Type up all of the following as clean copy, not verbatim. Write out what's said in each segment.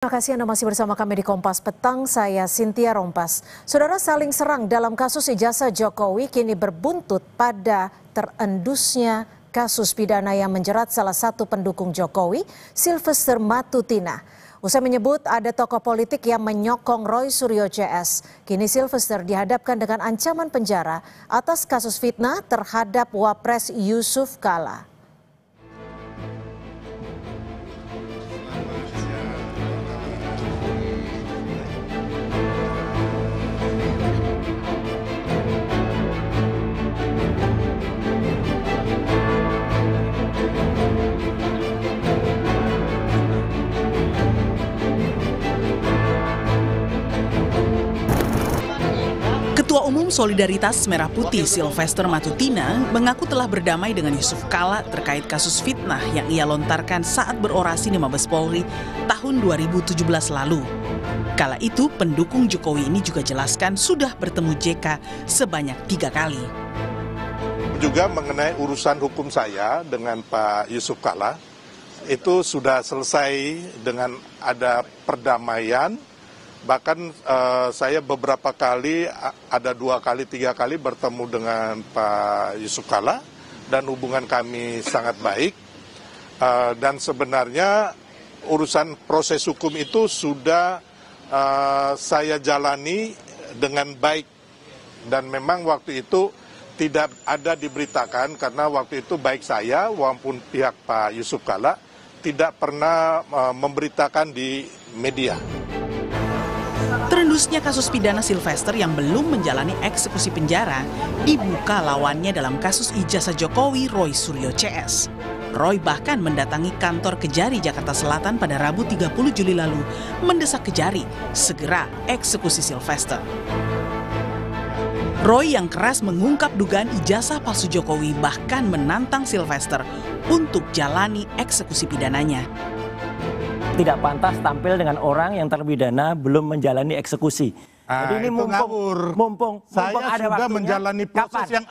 Terima kasih Anda masih bersama kami di Kompas Petang, saya Cynthia Rompas. Saudara, saling serang dalam kasus ijazah Jokowi kini berbuntut pada terendusnya kasus pidana yang menjerat salah satu pendukung Jokowi, Sylvester Matutina. Usai menyebut ada tokoh politik yang menyokong Roy Suryo CS, kini Sylvester dihadapkan dengan ancaman penjara atas kasus fitnah terhadap Wapres Yusuf Kala. Ketua Umum Solidaritas Merah Putih Sylvester Matutina mengaku telah berdamai dengan Yusuf Kala terkait kasus fitnah yang ia lontarkan saat berorasi di Mabes Polri tahun 2017 lalu. Kala itu pendukung Jokowi ini juga jelaskan sudah bertemu JK sebanyak 3 kali. Juga mengenai urusan hukum saya dengan Pak Yusuf Kala, itu sudah selesai dengan ada perdamaian. Bahkan saya beberapa kali, ada 2 kali, 3 kali bertemu dengan Pak Yusuf Kala dan hubungan kami sangat baik. Dan sebenarnya urusan proses hukum itu sudah saya jalani dengan baik. Dan memang waktu itu tidak ada diberitakan karena waktu itu baik saya maupun pihak Pak Yusuf Kala tidak pernah memberitakan di media. Terendusnya kasus pidana Sylvester yang belum menjalani eksekusi penjara dibuka lawannya dalam kasus ijazah Jokowi Roy Suryo CS. Roy bahkan mendatangi kantor Kejari Jakarta Selatan pada Rabu 30 Juli lalu mendesak Kejari segera eksekusi Sylvester. Roy yang keras mengungkap dugaan ijazah palsu Jokowi bahkan menantang Sylvester untuk jalani eksekusi pidananya. Tidak pantas tampil dengan orang yang terpidana belum menjalani eksekusi. Jadi ini mumpung saya ada sudah waktunya, menjalani proses kapan? yang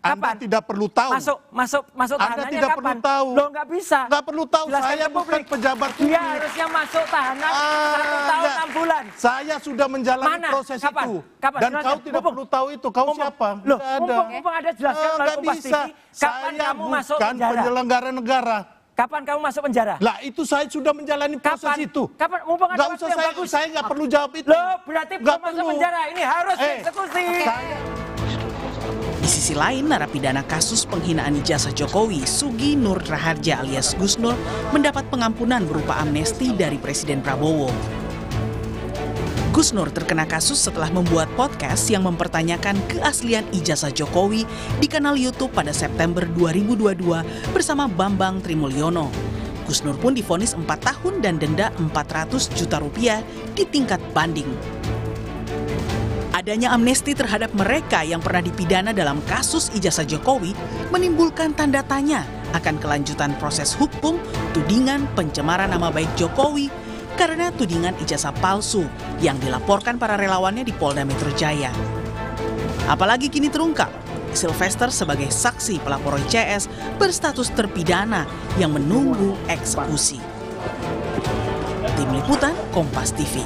Anda tidak perlu tahu. Masuk Anda tahanannya tidak kapan? perlu tahu. Loh, nggak bisa. Nggak perlu tahu. Jelaskan Saya ke bukan publik. pejabat publik. Dia harusnya masuk tahanan 1 tahun 6 bulan. Saya sudah menjalani Mana? proses Kapan? itu. Kapan? Dan Jelaskan. kau tidak perlu tahu itu. Kau siapa? Loh, Nggak ada. mumpung ada jelaskan melalui Nggak Kompas bisa. TV. Kapan Saya kamu masuk bukan penjara? penyelenggara negara. Kapan kamu masuk penjara? Lah itu saya sudah menjalani proses Kapan? itu. Kapan? Mumpung ada Nggak waktu usah yang bagus. saya nggak perlu jawab itu. Loh, berarti Nggak belum masuk perlu. penjara. Ini harus dieksekusi. Di sisi lain, narapidana kasus penghinaan ijazah Jokowi, Sugi Nur Raharja alias Gus Nur, mendapat pengampunan berupa amnesti dari Presiden Prabowo. Gus Nur terkena kasus setelah membuat podcast yang mempertanyakan keaslian ijazah Jokowi di kanal YouTube pada September 2022 bersama Bambang Trimulyono. Gus Nur pun divonis 4 tahun dan denda 400 juta rupiah di tingkat banding. Adanya amnesti terhadap mereka yang pernah dipidana dalam kasus ijazah Jokowi menimbulkan tanda tanya akan kelanjutan proses hukum tudingan pencemaran nama baik Jokowi karena tudingan ijazah palsu yang dilaporkan para relawannya di Polda Metro Jaya. Apalagi kini terungkap, Sylvester sebagai saksi pelapor Roy CS berstatus terpidana yang menunggu eksekusi. Tim Liputan Kompas TV.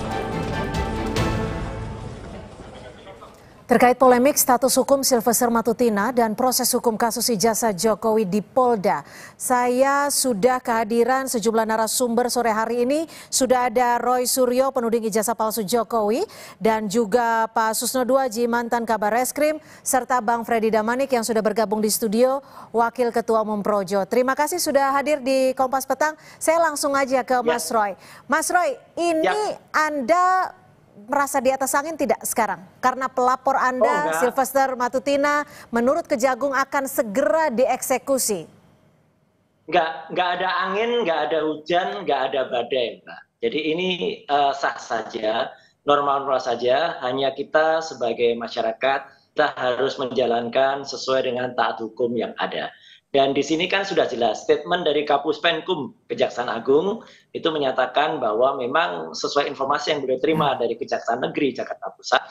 Terkait polemik status hukum Sylvester Matutina dan proses hukum kasus ijazah Jokowi di Polda, saya sudah kehadiran sejumlah narasumber sore hari ini. Sudah ada Roy Suryo, penuding ijazah palsu Jokowi, dan juga Pak Susno Duaji, mantan Kabar Reskrim, serta Bang Freddy Damanik yang sudah bergabung di studio, Wakil Ketua Umum Projo. Terima kasih sudah hadir di Kompas Petang. Saya langsung aja ke Mas Roy. Mas Roy, ini Anda merasa di atas angin tidak sekarang? Karena pelapor Anda, Sylvester Matutina, menurut Kejagung akan segera dieksekusi. Nggak ada angin, nggak ada hujan, nggak ada badai, Mbak. Jadi ini sah saja, normal-normal saja. Hanya kita sebagai masyarakat, kita harus menjalankan sesuai dengan taat hukum yang ada. Dan di sini kan sudah jelas statement dari Kapus Penkum Kejaksaan Agung itu menyatakan bahwa memang sesuai informasi yang beliau terima dari Kejaksaan Negeri Jakarta Pusat,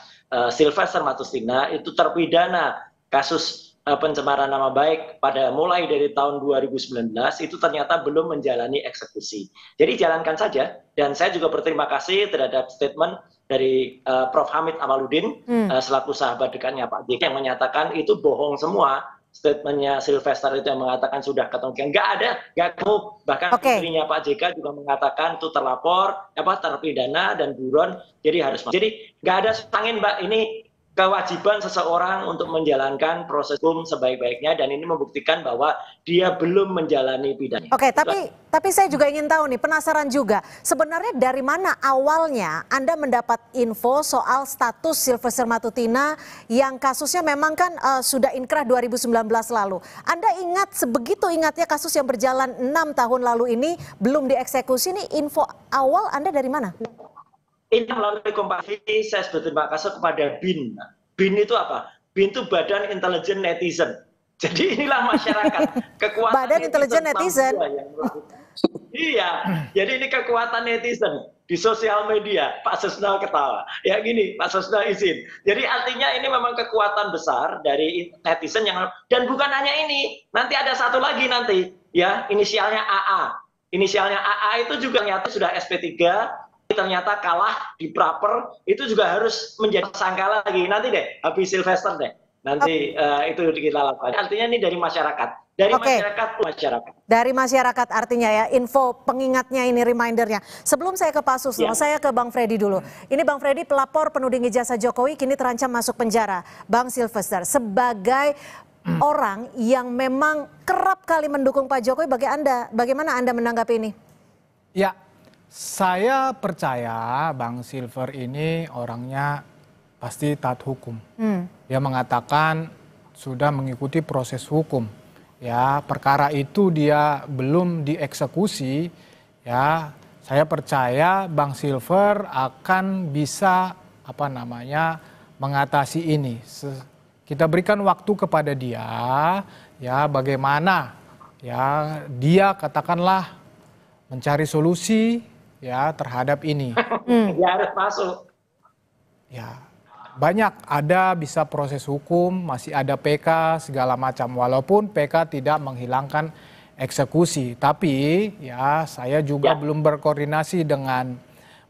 Sylvester Matutina itu terpidana kasus pencemaran nama baik pada mulai dari tahun 2019 itu ternyata belum menjalani eksekusi. Jadi jalankan saja, dan saya juga berterima kasih terhadap statement dari Prof. Hamid Amaluddin selaku sahabat dekatnya Pak JK yang menyatakan itu bohong semua. Statementnya Sylvester itu yang mengatakan sudah ketemu, nggak ada, nggak ketemu. Bahkan istrinya Pak JK juga mengatakan itu terlapor, terpidana dan buron, jadi harus masuk. Jadi nggak ada angin, Mbak. Ini kewajiban seseorang untuk menjalankan proses hukum sebaik-baiknya, dan ini membuktikan bahwa dia belum menjalani pidana. Oke, tapi saya juga ingin tahu nih, penasaran juga, sebenarnya dari mana awalnya Anda mendapat info soal status Sylvester Matutina yang kasusnya memang kan sudah inkrah 2019 lalu. Anda ingat, sebegitu ingatnya kasus yang berjalan 6 tahun lalu ini belum dieksekusi, nih info awal Anda dari mana? Ini melalui Kompas TV, saya berterima kasih kepada BIN. BIN itu apa? BIN itu Badan Intelijen Netizen. Jadi inilah masyarakat. Kekuatan Badan Intelijen Netizen. Iya, jadi ini kekuatan netizen di sosial media. Pak Susno ketawa. Ya gini, Pak Susno izin. Jadi artinya ini memang kekuatan besar dari netizen yang, dan bukan hanya ini. Nanti ada satu lagi nanti, ya, inisialnya AA. Inisialnya AA itu juga nyata sudah SP3. Ternyata kalah di praper, itu juga harus menjadi tersangka lagi. Nanti deh, habis Sylvester deh. Nanti itu kita lakukan. Artinya ini dari masyarakat. Dari masyarakat. Dari masyarakat artinya ya, info pengingatnya ini, remindernya. Sebelum saya ke Pak Susno, saya ke Bang Freddy dulu. Ini Bang Freddy, pelapor penuding ijazah Jokowi kini terancam masuk penjara. Bang Sylvester, sebagai orang yang memang kerap kali mendukung Pak Jokowi, bagaimana Anda menanggapi ini? Ya, saya percaya Bang Silver ini orangnya pasti taat hukum. Dia mengatakan sudah mengikuti proses hukum. Ya, perkara itu dia belum dieksekusi. Ya, saya percaya Bang Silver akan bisa mengatasi ini. Kita berikan waktu kepada dia, ya, bagaimana ya dia katakanlah mencari solusi ya terhadap ini. Dia harus masuk. Ya, banyak ada bisa proses hukum, masih ada PK segala macam. Walaupun PK tidak menghilangkan eksekusi, tapi ya saya juga belum berkoordinasi dengan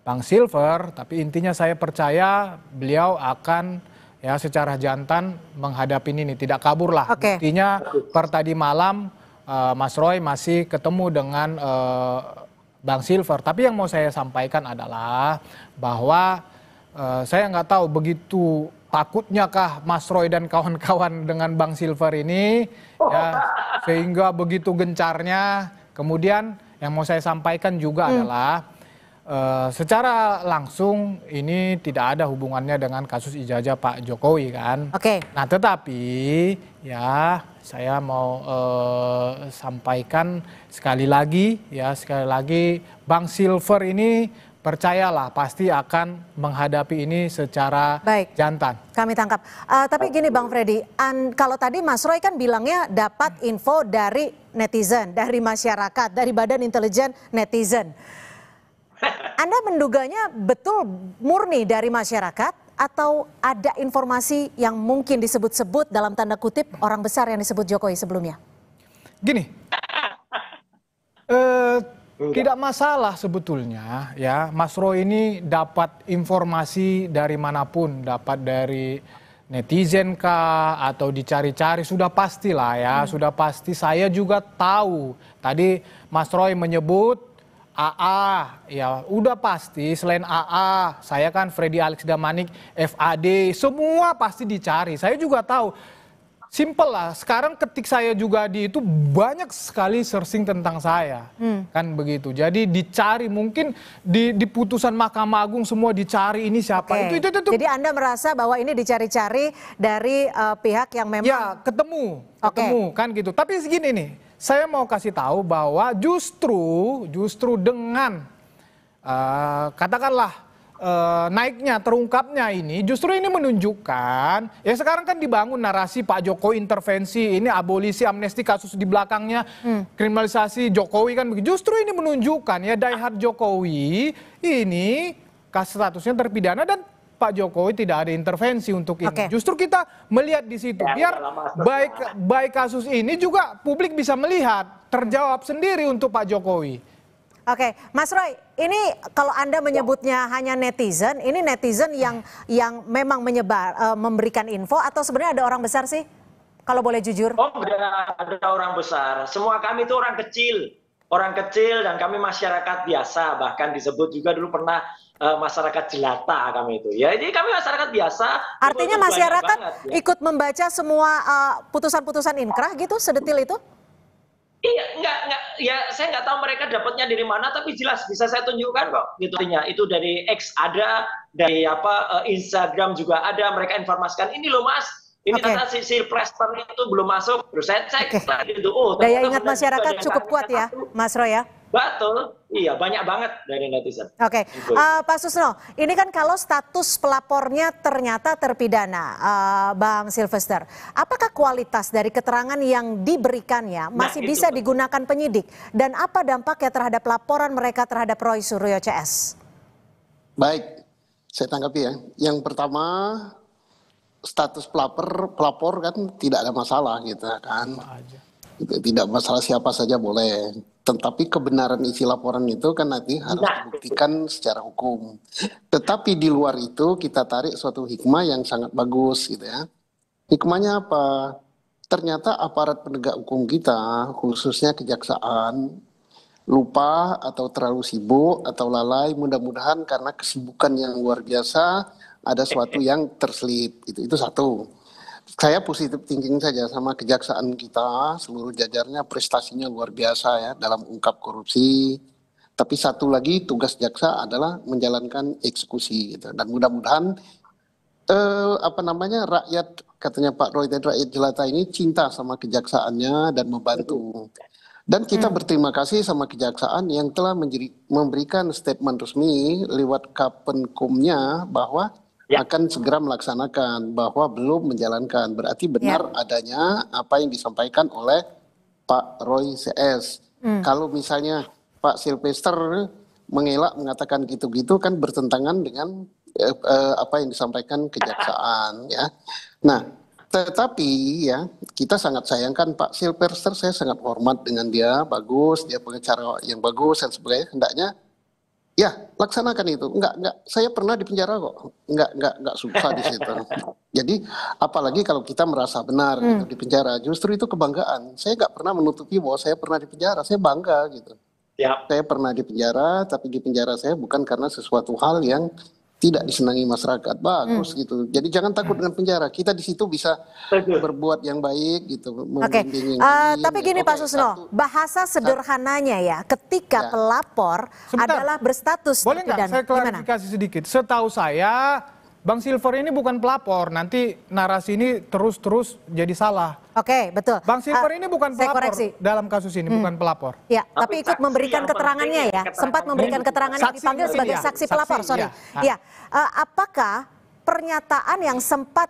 Bang Silver. Tapi intinya saya percaya beliau akan ya secara jantan menghadapi ini, tidak kabur lah. Buktinya per tadi malam Mas Roy masih ketemu dengan Bang Silver. Tapi yang mau saya sampaikan adalah bahwa saya nggak tahu begitu takutnya kah Mas Roy dan kawan-kawan dengan Bang Silver ini, ya, sehingga begitu gencarnya. Kemudian yang mau saya sampaikan juga adalah secara langsung ini tidak ada hubungannya dengan kasus ijazah Pak Jokowi kan. Nah tetapi ya saya mau sampaikan sekali lagi Bang Silver ini percayalah pasti akan menghadapi ini secara jantan. Kami tangkap. Tapi gini Bang Freddy, kalau tadi Mas Roy kan bilangnya dapat info dari netizen, dari masyarakat, dari Badan Intelijen Netizen. Anda menduganya betul murni dari masyarakat atau ada informasi yang mungkin disebut-sebut dalam tanda kutip orang besar yang disebut Jokowi sebelumnya? Gini, tidak masalah sebetulnya ya, Mas Roy ini dapat informasi dari manapun, dapat dari netizen kah atau dicari-cari, sudah pastilah ya, sudah pasti. Saya juga tahu tadi Mas Roy menyebut AA, ya udah pasti. Selain AA, saya kan Freddy Alex Damanik, FAD, semua pasti dicari. Saya juga tahu, simple lah. Sekarang ketik saya juga di itu banyak sekali searching tentang saya, kan begitu. Jadi dicari, mungkin di putusan Mahkamah Agung semua dicari ini siapa. Itu. Jadi Anda merasa bahwa ini dicari-cari dari pihak yang memang ya ketemu kan gitu. Tapi segini nih. Saya mau kasih tahu bahwa justru dengan katakanlah naiknya, terungkapnya ini, justru ini menunjukkan, ya sekarang kan dibangun narasi Pak Jokowi intervensi, ini abolisi amnesti kasus di belakangnya, kriminalisasi Jokowi kan begitu. Justru ini menunjukkan ya die hard Jokowi ini statusnya terpidana dan Pak Jokowi tidak ada intervensi untuk ini. Oke. Justru kita melihat di situ, biar baik kasus ini juga publik bisa melihat, terjawab sendiri untuk Pak Jokowi. Oke, Mas Roy, ini kalau Anda menyebutnya hanya netizen, ini netizen yang memang memberikan info atau sebenarnya ada orang besar sih? Kalau boleh jujur. Oh, ada orang besar. Semua kami itu orang kecil. Orang kecil dan kami masyarakat biasa, bahkan disebut juga dulu pernah masyarakat jelata kami itu. Ya, jadi kami masyarakat biasa. Artinya masyarakat ikut membaca semua putusan-putusan inkrah gitu, sedetil itu? Iya, enggak. Ya, saya nggak tahu mereka dapatnya dari mana, tapi jelas bisa saya tunjukkan kok. Gitu. Itu dari X ada, dari Instagram juga ada. Mereka informasikan, ini loh Mas. Ini kata si Preston itu belum masuk, terus saya cek gitu. Oh, daya ingat masyarakat cukup kuat ya, Mas Roy ya? Betul, iya banyak banget dari netizen. Oke, Pak Susno, ini kan kalau status pelapornya ternyata terpidana, Bang Sylvester, apakah kualitas dari keterangan yang diberikannya masih bisa digunakan penyidik? Dan apa dampaknya terhadap laporan mereka terhadap Roy Suryo CS? Baik, saya tanggapi ya. Yang pertama, status pelapor kan tidak ada masalah gitu kan. Tidak masalah, siapa saja boleh. Tetapi kebenaran isi laporan itu kan nanti harus dibuktikan secara hukum. Tetapi di luar itu kita tarik suatu hikmah yang sangat bagus gitu ya. Hikmahnya apa? Ternyata aparat penegak hukum kita, khususnya kejaksaan, lupa atau terlalu sibuk atau lalai, mudah-mudahan karena kesibukan yang luar biasa ada sesuatu yang terselip. Itu satu. Saya positif thinking saja sama kejaksaan kita, seluruh jajarnya prestasinya luar biasa ya dalam ungkap korupsi. Tapi satu lagi tugas jaksa adalah menjalankan eksekusi gitu. Dan mudah-mudahan rakyat, katanya Pak Roy tadi, rakyat jelata ini cinta sama kejaksaannya dan membantu. Dan kita berterima kasih sama kejaksaan yang telah memberikan statement resmi lewat Kapenkumnya bahwa akan segera melaksanakan, bahwa belum menjalankan. Berarti benar adanya apa yang disampaikan oleh Pak Roy CS. Kalau misalnya Pak Sylvester mengelak mengatakan gitu-gitu kan bertentangan dengan apa yang disampaikan kejaksaan ya. Nah, tetapi ya kita sangat sayangkan Pak Sylvester, saya sangat hormat dengan dia, bagus, dia pengacara yang bagus dan sebagainya, hendaknya ya laksanakan itu. Enggak, saya pernah di penjara kok, enggak susah di situ. Jadi apalagi kalau kita merasa benar gitu, di penjara, justru itu kebanggaan. Saya enggak pernah menutupi bahwa saya pernah di penjara, saya bangga gitu. Saya pernah di penjara, tapi di penjara saya bukan karena sesuatu hal yang tidak disenangi masyarakat, bagus gitu. Jadi jangan takut dengan penjara. Kita di situ bisa berbuat yang baik gitu. Oke. Tapi gini Pak Susno, bahasa sederhananya ya, ketika pelapor adalah berstatus boleh nggak saya klarifikasi sedikit? Setahu saya, Bang Silver ini bukan pelapor. Nanti narasi ini terus jadi salah. Oke, betul. Bang Silver ini bukan pelapor dalam kasus ini, bukan pelapor. Ya, tapi ikut memberikan keterangannya ya, sempat memberikan keterangannya dipanggil sebagai saksi pelapor. Ya, apakah pernyataan yang sempat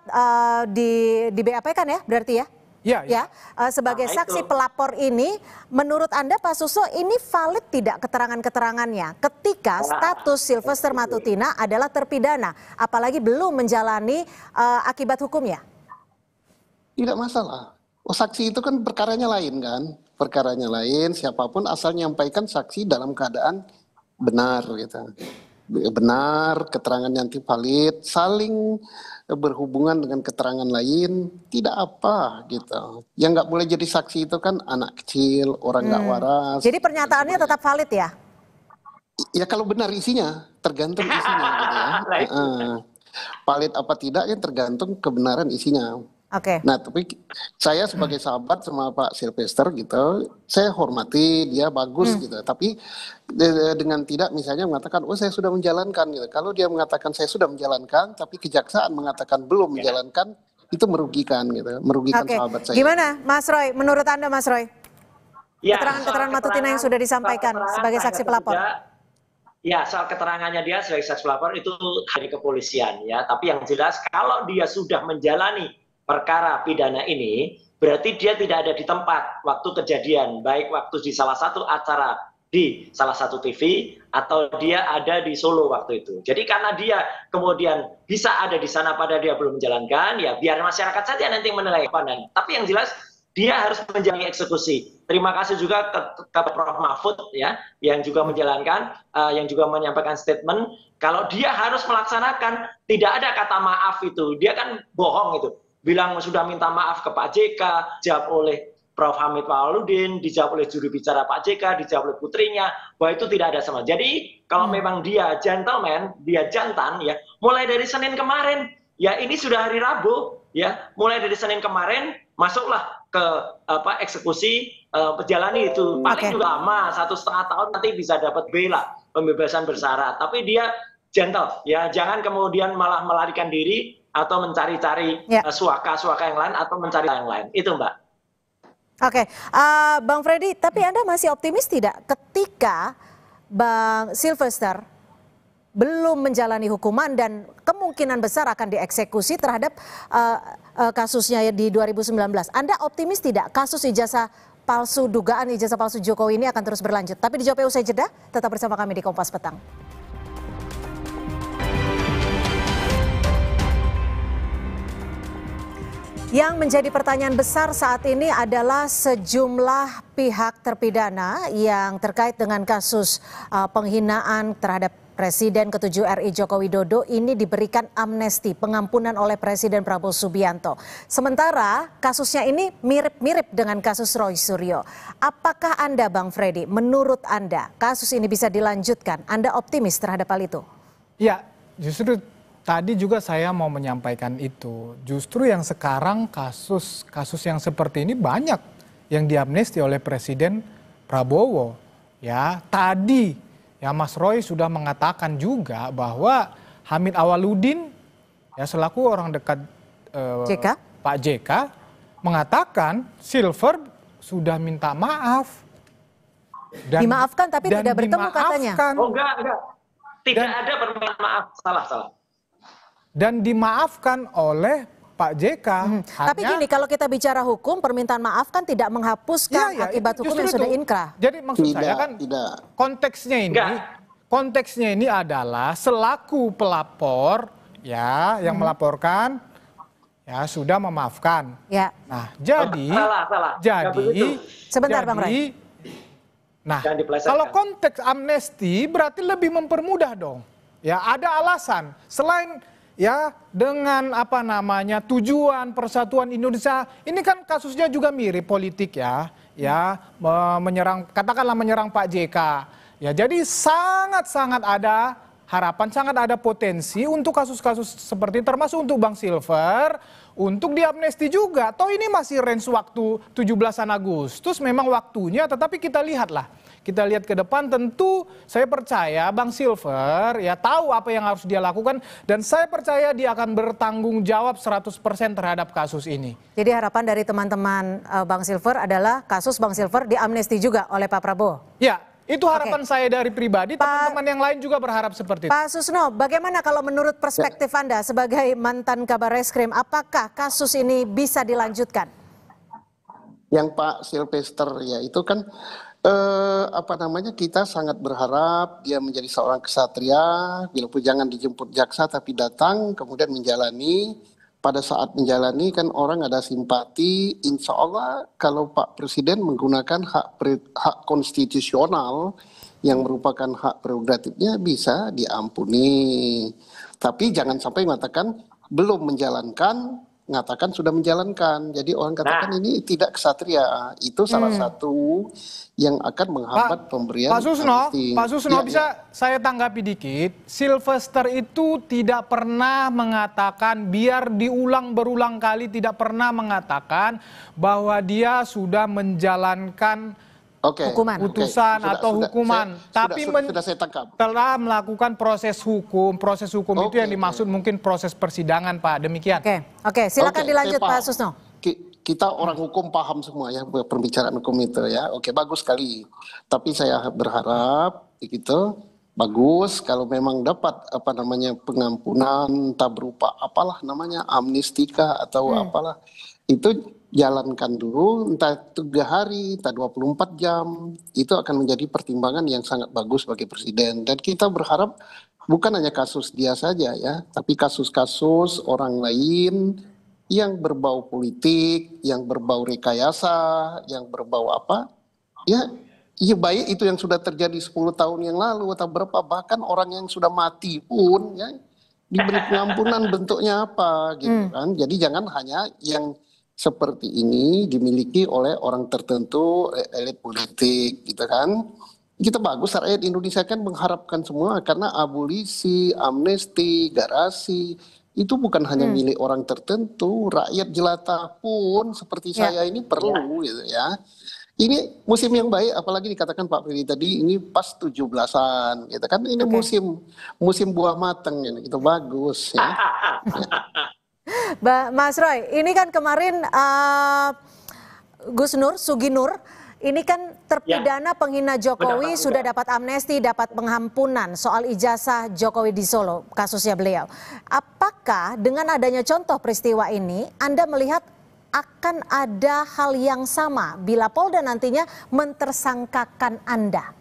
di BAP kan ya, berarti ya? Ya, sebagai saksi pelapor ini, menurut Anda Pak Suso ini valid tidak keterangan-keterangannya ketika status Sylvester Matutina adalah terpidana, apalagi belum menjalani akibat hukumnya? Tidak masalah. Saksi itu kan perkaranya lain kan, perkaranya lain. Siapapun asal menyampaikan saksi dalam keadaan benar gitu. Benar, keterangan yang valid, saling berhubungan dengan keterangan lain, tidak apa gitu. Yang nggak boleh jadi saksi itu kan anak kecil, orang nggak waras. Jadi pernyataannya tetap valid ya? Ya kalau benar isinya, tergantung isinya gitu ya. Valid apa tidak ya tergantung kebenaran isinya. Nah, tapi saya sebagai sahabat sama Pak Sylvester gitu, saya hormati dia bagus gitu. Tapi dengan tidak misalnya mengatakan, oh saya sudah menjalankan gitu. Kalau dia mengatakan saya sudah menjalankan, tapi kejaksaan mengatakan belum menjalankan, itu merugikan gitu, merugikan sahabat saya. Gimana, Mas Roy? Menurut Anda, Mas Roy? Keterangan Matutina yang sudah disampaikan sebagai saksi pelapor. Ya, soal keterangannya dia sebagai saksi pelapor itu dari kepolisian ya. Tapi yang jelas kalau dia sudah menjalani perkara pidana ini, berarti dia tidak ada di tempat waktu kejadian, baik waktu di salah satu acara di salah satu TV atau dia ada di Solo waktu itu. Jadi karena dia kemudian bisa ada di sana pada dia belum menjalankan, ya biar masyarakat saja nanti menilai. Tapi yang jelas dia harus menjalani eksekusi. Terima kasih juga ke Prof. Mahfud ya, yang juga menjalankan, yang juga menyampaikan statement kalau dia harus melaksanakan, tidak ada kata maaf itu. Dia kan bohong itu. Bilang sudah minta maaf ke Pak JK, jawab oleh Prof. Hamid Pawaludin, dijawab oleh juru bicara Pak JK, dijawab oleh putrinya, bahwa itu tidak ada sama. Jadi kalau memang dia gentleman, dia jantan ya, mulai dari Senin kemarin, ya ini sudah hari Rabu, ya mulai dari Senin kemarin masuklah ke eksekusi, jalani itu paling juga lama 1,5 tahun nanti bisa dapat bela pembebasan bersyarat. Tapi dia gentle, ya jangan kemudian malah melarikan diri atau mencari-cari suaka-suaka yang lain atau mencari yang lain. Itu Mbak. Oke, Bang Freddy, tapi Anda masih optimis tidak ketika Bang Sylvester belum menjalani hukuman dan kemungkinan besar akan dieksekusi terhadap kasusnya di 2019. Anda optimis tidak kasus ijazah palsu, dugaan ijazah palsu Jokowi ini akan terus berlanjut? Tapi dijawab usai jeda, tetap bersama kami di Kompas Petang. Yang menjadi pertanyaan besar saat ini adalah sejumlah pihak terpidana yang terkait dengan kasus penghinaan terhadap Presiden ke-7 RI Joko Widodo ini diberikan amnesti, pengampunan oleh Presiden Prabowo Subianto. Sementara kasusnya ini mirip-mirip dengan kasus Roy Suryo. Apakah Anda, Bang Freddy, menurut Anda kasus ini bisa dilanjutkan? Anda optimis terhadap hal itu? Ya, justru tadi juga saya mau menyampaikan itu. Justru yang sekarang kasus yang seperti ini banyak yang diamnesti oleh Presiden Prabowo. Ya, tadi ya Mas Roy sudah mengatakan juga bahwa Hamid Awaludin ya selaku orang dekat Pak JK mengatakan Silver sudah minta maaf. Dan dimaafkan tapi tidak bertemu katanya. Oh enggak. Tidak ada permintaan maaf, salah. Dan dimaafkan oleh Pak JK. Tapi gini, kalau kita bicara hukum, permintaan maaf kan tidak menghapuskan akibat hukum yang sudah inkrah. Jadi maksud saya kan konteksnya ini adalah selaku pelapor ya yang melaporkan ya sudah memaafkan. Ya. Nah, jadi sebentar Bang Roy. Nah, kalau konteks amnesti berarti lebih mempermudah dong. Ya, ada alasan selain ya dengan tujuan persatuan Indonesia. Ini kan kasusnya juga mirip politik ya menyerang Pak JK. Ya, jadi sangat ada harapan, sangat ada potensi untuk kasus-kasus seperti termasuk untuk Bang Silver untuk diamnesti juga. Toh ini masih range waktu 17 Agustus memang waktunya, tetapi kita lihatlah. Kita lihat ke depan, tentu saya percaya Bang Silver ya tahu apa yang harus dia lakukan dan saya percaya dia akan bertanggung jawab 100% terhadap kasus ini. Jadi harapan dari teman-teman Bang Silver adalah kasus Bang Silver diamnesti juga oleh Pak Prabowo? Ya, itu harapan saya dari pribadi, teman-teman yang lain juga berharap seperti itu. Pak Susno, bagaimana kalau menurut perspektif Anda sebagai mantan Kabar Reskrim, apakah kasus ini bisa dilanjutkan? Yang Pak Sylvester ya itu kan kita sangat berharap dia menjadi seorang kesatria, biarpun jangan dijemput jaksa tapi datang kemudian menjalani. Pada saat menjalani kan orang ada simpati, insya Allah kalau Pak Presiden menggunakan hak konstitusional yang merupakan hak prerogatifnya bisa diampuni. Tapi jangan sampai mengatakan belum menjalankan, mengatakan sudah menjalankan. Jadi orang katakan ini tidak kesatria. Itu salah satu yang akan menghambat pemberian amnesti. Pak Susno bisa saya tanggapi dikit. Sylvester itu tidak pernah mengatakan, biar diulang berulang kali, tidak pernah mengatakan bahwa dia sudah menjalankan putusan atau hukuman. Tapi telah melakukan proses hukum. Proses hukum itu yang dimaksud mungkin proses persidangan, Pak. Demikian. Oke, silakan dilanjut Pak Susno. Kita orang hukum paham semua ya pembicaraan hukum itu ya. Oke, bagus sekali. Tapi saya berharap gitu bagus kalau memang dapat pengampunan entah berupa amnestika atau apalah. Itu jalankan dulu, entah 3 hari, entah 24 jam, itu akan menjadi pertimbangan yang sangat bagus bagi Presiden. Dan kita berharap bukan hanya kasus dia saja ya, tapi kasus-kasus orang lain yang berbau politik, yang berbau rekayasa, yang berbau apa, ya baik itu yang sudah terjadi 10 tahun yang lalu atau berapa, bahkan orang yang sudah mati pun ya diberi pengampunan bentuknya apa gitu kan. Jadi jangan hanya yang seperti ini dimiliki oleh orang tertentu, elit politik gitu kan. Kita bagus, rakyat Indonesia kan mengharapkan semua, karena abolisi, amnesti, garasi itu bukan hanya milik orang tertentu, rakyat jelata pun seperti saya ini perlu gitu ya. Ini musim yang baik, apalagi dikatakan Pak Freddy tadi, ini pas 17-an gitu kan. Ini musim buah matang ini, itu bagus ya. Mas Roy, ini kan kemarin Gus Nur, Sugi Nur, ini kan terpidana penghina Jokowi sudah dapat amnesti, dapat pengampunan soal ijazah Jokowi di Solo, kasusnya beliau. Apakah dengan adanya contoh peristiwa ini, Anda melihat akan ada hal yang sama bila Polda nantinya mentersangkakan Anda?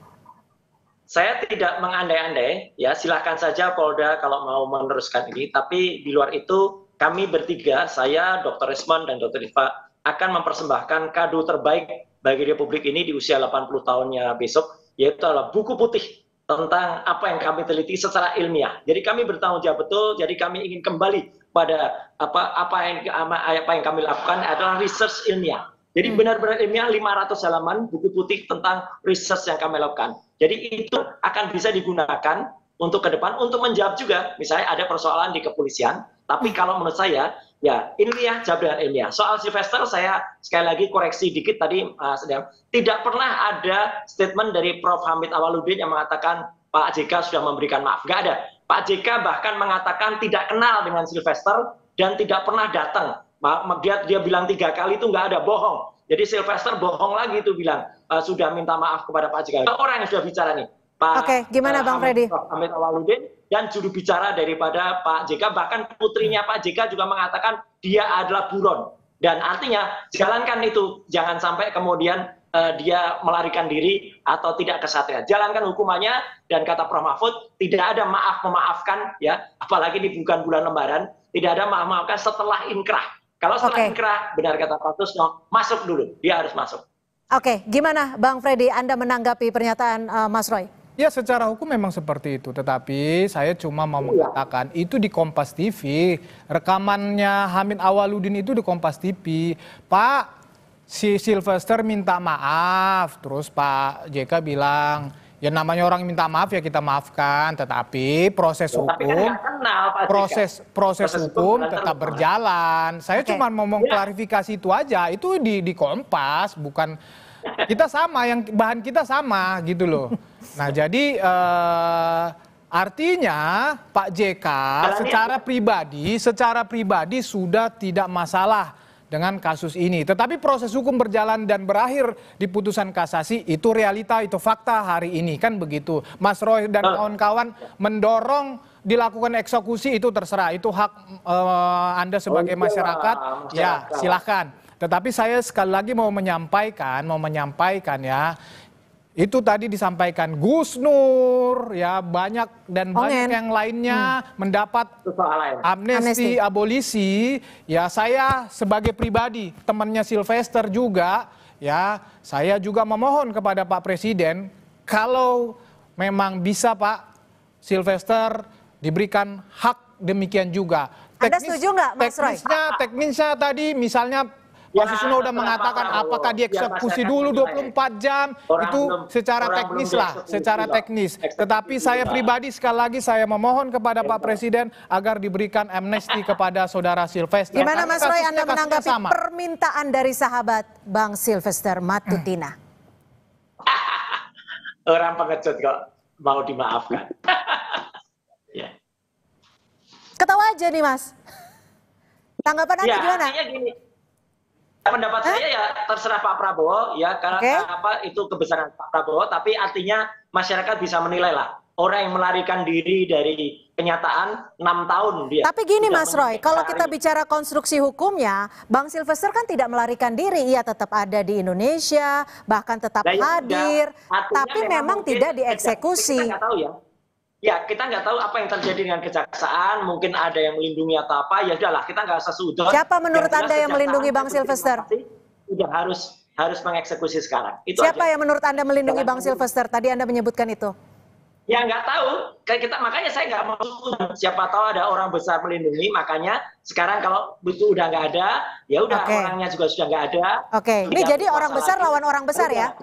Saya tidak mengandai-andai, ya silakan saja Polda kalau mau meneruskan ini. Tapi di luar itu kami bertiga, saya, Dr. Resman dan Dr. Iva, akan mempersembahkan kado terbaik bagi Republik ini di usia 80 tahunnya besok, yaitu adalah buku putih tentang apa yang kami teliti secara ilmiah. Jadi kami bertanggung jawab betul, jadi kami ingin kembali pada apa yang kami lakukan adalah research ilmiah. Jadi benar-benar ilmiah, 500 halaman buku putih tentang research yang kami lakukan. Jadi itu akan bisa digunakan untuk ke depan untuk menjawab juga misalnya ada persoalan di kepolisian. Tapi kalau menurut saya ya ilmiah jawab dengan ilmiah. Soal Sylvester saya sekali lagi koreksi dikit tadi tidak pernah ada statement dari Prof. Hamid Awaludin yang mengatakan Pak JK sudah memberikan maaf. Nggak ada. Pak JK bahkan mengatakan tidak kenal dengan Sylvester dan tidak pernah datang. Dia bilang 3 kali itu nggak ada, bohong. Jadi Sylvester bohong lagi itu bilang sudah minta maaf kepada Pak JK. Orang yang sudah bicara nih, Pak gimana Bang Freddy? Hamid Awaludin dan juru bicara daripada Pak JK, bahkan putrinya Pak JK juga mengatakan dia adalah buron. Dan artinya jalankan itu, jangan sampai kemudian dia melarikan diri atau tidak kesatria. Jalankan hukumannya, dan kata Prof. Mahfud tidak ada maaf-memaafkan ya, apalagi di bukan bulan Lebaran, tidak ada maaf-maafkan setelah inkrah. Kalau setelah inkrah, benar kata Pak Tusno, masuk dulu, dia harus masuk. Oke, gimana Bang Freddy, Anda menanggapi pernyataan Mas Roy? Ya secara hukum memang seperti itu, tetapi saya cuma mau mengatakan itu di Kompas TV, rekamannya Hamid Awaludin itu di Kompas TV, Pak si Sylvester minta maaf, terus Pak JK bilang ya namanya orang minta maaf ya kita maafkan, tetapi proses hukum proses hukum tetap berjalan. Saya cuma mau klarifikasi itu aja, itu di Kompas, bukan kita sama, yang bahan kita sama gitu loh. Nah jadi artinya Pak JK secara pribadi sudah tidak masalah dengan kasus ini. Tetapi proses hukum berjalan dan berakhir di putusan kasasi, itu realita, itu fakta hari ini kan begitu. Mas Roy dan kawan-kawan mendorong dilakukan eksekusi itu terserah, itu hak Anda sebagai masyarakat, ya silahkan. Tetapi saya sekali lagi mau menyampaikan ya, itu tadi disampaikan Gus Nur ya, banyak yang lainnya mendapat amnesti, abolisi. Ya saya sebagai pribadi, temannya Sylvester juga ya, saya juga memohon kepada Pak Presiden kalau memang bisa Pak Sylvester diberikan hak demikian juga. Anda setuju nggak Mas Roy? Teknisnya tadi misalnya Pak Susno udah mengatakan apakah dieksekusi dulu 24 jam, itu secara teknis lah, secara teknis. Tetapi saya pribadi sekali lagi saya memohon kepada Pak Presiden agar diberikan amnesti kepada saudara Sylvester. Gimana Mas Roy, Anda menanggapi permintaan dari sahabat Bang Sylvester Matutina? Orang pengecut kok mau dimaafkan. Ketawa aja nih Mas. Tanggapan Anda gimana? Gini. Pendapat saya ya terserah Pak Prabowo ya, karena apa itu kebesaran Pak Prabowo, tapi artinya masyarakat bisa menilai lah orang yang melarikan diri dari kenyataan 6 tahun dia. Tapi gini sudah Mas Roy, kalau kita bicara konstruksi hukumnya, Bang Silvester kan tidak melarikan diri, ia tetap ada di Indonesia, bahkan tetap hadir, tapi memang tidak dieksekusi. Kita nggak tahu ya. Ya, kita nggak tahu apa yang terjadi dengan kejaksaan, mungkin ada yang melindungi atau apa, ya udahlah, kita nggak usah sudut. Siapa menurut Anda yang melindungi Bang Silvester? Sudah harus mengeksekusi sekarang. Itu Siapa aja. yang menurut Anda melindungi Bang Silvester? Tadi Anda menyebutkan itu. Ya nggak tahu, makanya saya nggak mau sudut. Siapa tahu ada orang besar melindungi, makanya sekarang kalau itu udah nggak ada, ya udah orangnya juga sudah nggak ada. Oke, ini jadi orang besar lawan orang besar ya?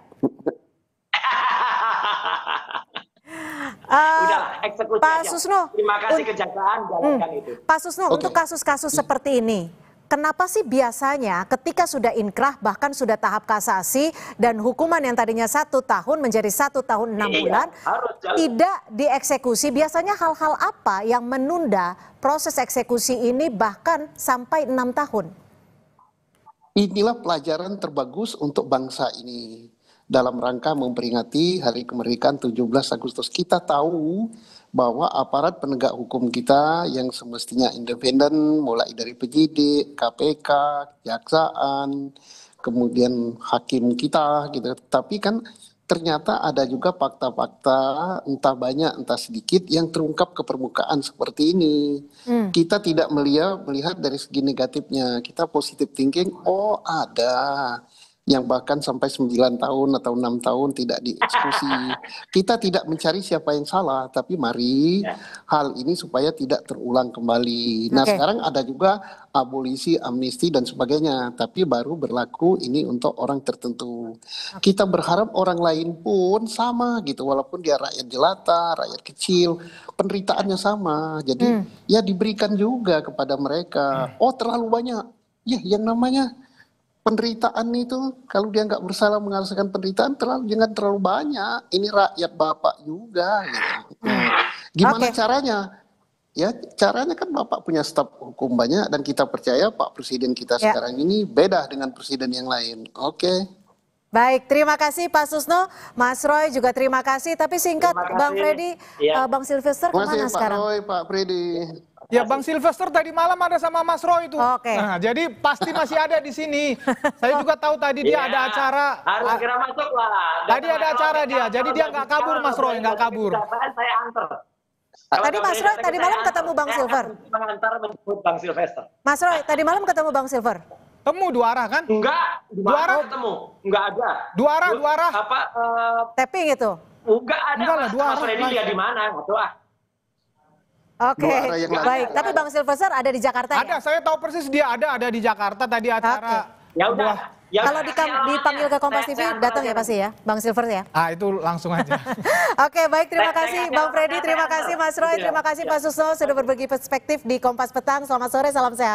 Udah, eksekusi Pak aja. Susno, Terima kasih kejaksaan, jalankan itu. Pak Susno, untuk kasus-kasus seperti ini, kenapa sih biasanya ketika sudah inkrah bahkan sudah tahap kasasi dan hukuman yang tadinya 1 tahun menjadi 1 tahun 6 bulan tidak dieksekusi? Biasanya hal-hal apa yang menunda proses eksekusi ini bahkan sampai 6 tahun? Inilah pelajaran terbagus untuk bangsa ini. Dalam rangka memperingati Hari Kemerdekaan 17 Agustus, kita tahu bahwa aparat penegak hukum kita yang semestinya independen, mulai dari penyidik, KPK, kejaksaan, kemudian hakim kita, gitu. Tapi kan ternyata ada juga fakta-fakta, entah banyak entah sedikit, yang terungkap ke permukaan seperti ini. Kita tidak melihat dari segi negatifnya, kita positive thinking, oh ada yang bahkan sampai 9 tahun atau 6 tahun tidak dieksekusi. Kita tidak mencari siapa yang salah, tapi mari hal ini supaya tidak terulang kembali. Nah sekarang ada juga abolisi, amnesti dan sebagainya, tapi baru berlaku ini untuk orang tertentu. Kita berharap orang lain pun sama gitu, walaupun dia rakyat jelata, rakyat kecil, penderitaannya sama. Jadi ya diberikan juga kepada mereka. Oh terlalu banyak, ya yang namanya penderitaan itu, kalau dia nggak bersalah mengalahkan penderitaan, jangan terlalu banyak. Ini rakyat Bapak juga. Gitu. Gimana caranya? Ya caranya kan Bapak punya staf hukum banyak dan kita percaya Pak Presiden kita sekarang ini beda dengan presiden yang lain. Oke. Baik, terima kasih Pak Susno, Mas Roy juga terima kasih. Tapi singkat Bang Freddy, Bang Silvester kemana sekarang? Pak Roy, Pak Freddy. Ya Bang Silvester tadi malam ada sama Mas Roy itu. Nah, jadi pasti masih ada di sini. Saya juga tahu tadi dia ada acara. Harus segera masuk lah. Tadi ada acara dia, jadi dia nggak kabur Mas Roy, nggak kabur. Saya antar. Tadi Mas Roy tadi malam ketemu Bang Silver. Mengantar menyebut Bang Silvester. Mas Roy tadi malam ketemu Bang Silver. Temu 2 arah kan? Enggak, dua arah ketemu. Enggak ada. 2 arah, 2 arah. Apa? Tapping itu? Enggak ada. Enggak lah, 2 arah. Mas Freddy lihat di mana? Gitu ah. Oke, baik. Tapi Bang Silvester ada di Jakarta ya? Ada, saya tahu persis dia ada di Jakarta tadi acara. Ya udah. Ya kalau dipanggil ke Kompas TV datang ya pasti ya, Bang Silver ya? Ah itu langsung aja. Oke, baik, terima kasih Bang Freddy, terima kasih Mas Roy, terima kasih Pak Susno sudah berbagi perspektif di Kompas Petang. Selamat sore, salam sehat.